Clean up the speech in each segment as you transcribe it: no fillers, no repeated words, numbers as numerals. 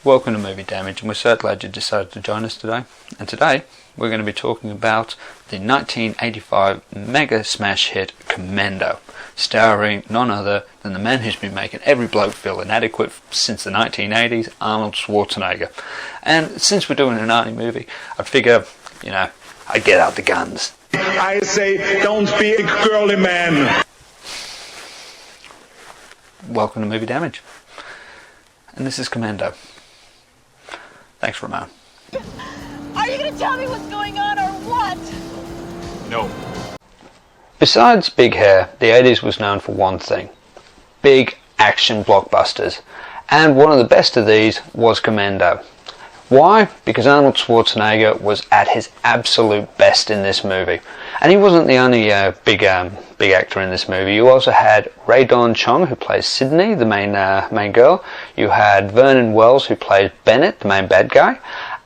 Welcome to Movie Damage, and we're so glad you decided to join us today. And today we're going to be talking about the 1985 mega smash hit Commando, starring none other than the man who's been making every bloke feel inadequate since the 1980s, Arnold Schwarzenegger. And since we're doing an Arnie movie, I figure, I'd get out the guns. I say, don't be a girly man. Welcome to Movie Damage. And this is Commando. Thanks, Ramon. Are you going to tell me what's going on or what? No. Besides big hair, the 80s was known for one thing: big action blockbusters. And one of the best of these was Commando. Why? Because Arnold Schwarzenegger was at his absolute best in this movie. And he wasn't the only big actor in this movie. You also had Rae Dawn Chong, who plays Sydney, the main girl. You had Vernon Wells, who plays Bennett, the main bad guy.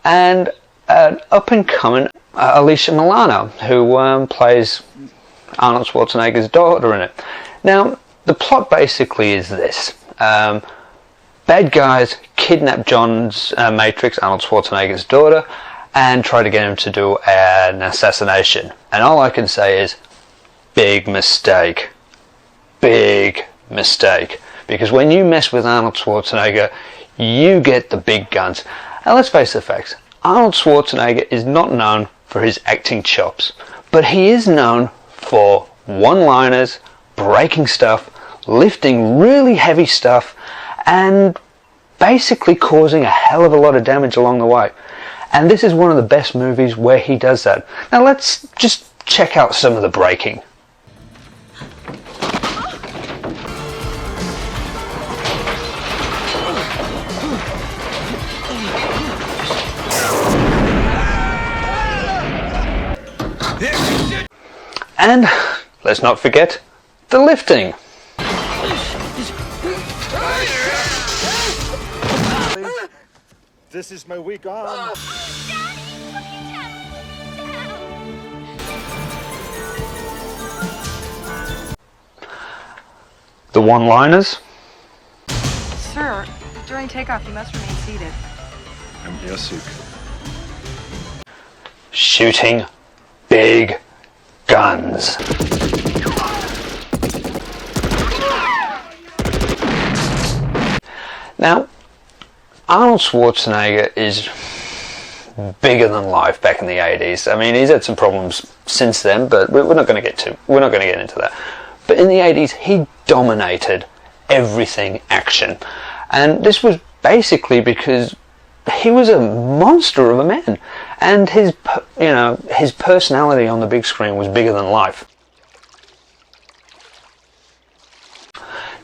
And an up-and-coming Alicia Milano, who plays Arnold Schwarzenegger's daughter in it. Now, the plot basically is this. Bad guys kidnap John's Matrix, Arnold Schwarzenegger's daughter, and try to get him to do an assassination. And all I can say is, big mistake. Big mistake. Because when you mess with Arnold Schwarzenegger, you get the big guns. And let's face the facts, Arnold Schwarzenegger is not known for his acting chops, but he is known for one-liners, breaking stuff, lifting really heavy stuff, and basically causing a hell of a lot of damage along the way. And this is one of the best movies where he does that. Now let's just check out some of the breaking. And let's not forget the lifting. This is my week on. The one-liners. Sir, during takeoff you must remain seated. I'm airsick. Shooting big guns. Now, Arnold Schwarzenegger is bigger than life back in the 80s. I mean, he's had some problems since then, but we're not going to get into that. But in the 80s, he dominated everything action. And this was basically because he was a monster of a man, and his personality on the big screen was bigger than life.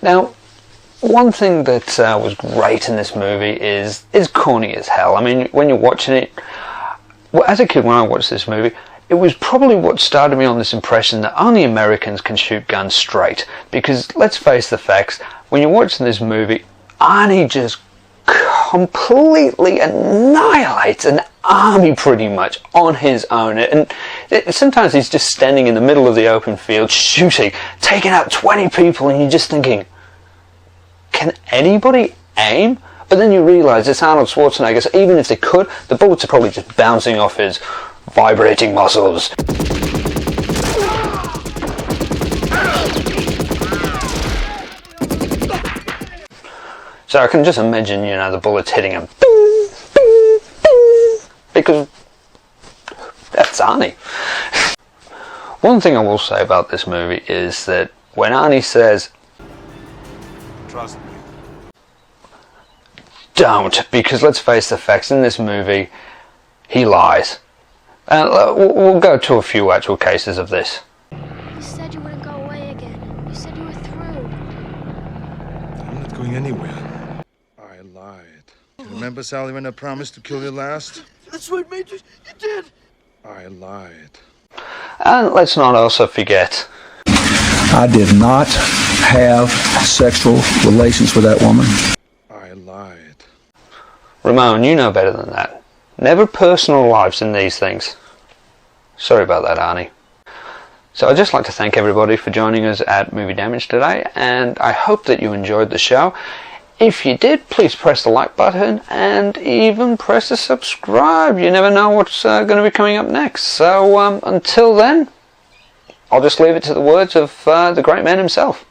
Now, one thing that was great in this movie is corny as hell. I mean, when you're watching it, as a kid when I watched this movie, it was probably what started me on this impression that only Americans can shoot guns straight. Because let's face the facts, when you're watching this movie, Arnie just completely annihilates an army pretty much on his own. And sometimes he's just standing in the middle of the open field shooting, taking out 20 people, and you're just thinking, can anybody aim? But then you realise it's Arnold Schwarzenegger, so even if they could, the bullets are probably just bouncing off his vibrating muscles. So I can just imagine, the bullets hitting him. Because that's Arnie. One thing I will say about this movie is that when Arnie says, Trust me. don't, because let's face the facts, in this movie, he lies. We'll go to a few actual cases of this. You said you wouldn't go away again. You said you were through. I'm not going anywhere. I lied. Remember, Sally, when I promised to kill you last? That's right, Major. You did. I lied. And let's not also forget, I did not have sexual relations with that woman. I lied. Ramon, you know better than that. Never personal lives in these things. Sorry about that, Arnie. So I'd just like to thank everybody for joining us at Movie Damage today, and I hope that you enjoyed the show. If you did, please press the like button and even press the subscribe. You never know what's going to be coming up next. So until then, I'll just leave it to the words of the great man himself.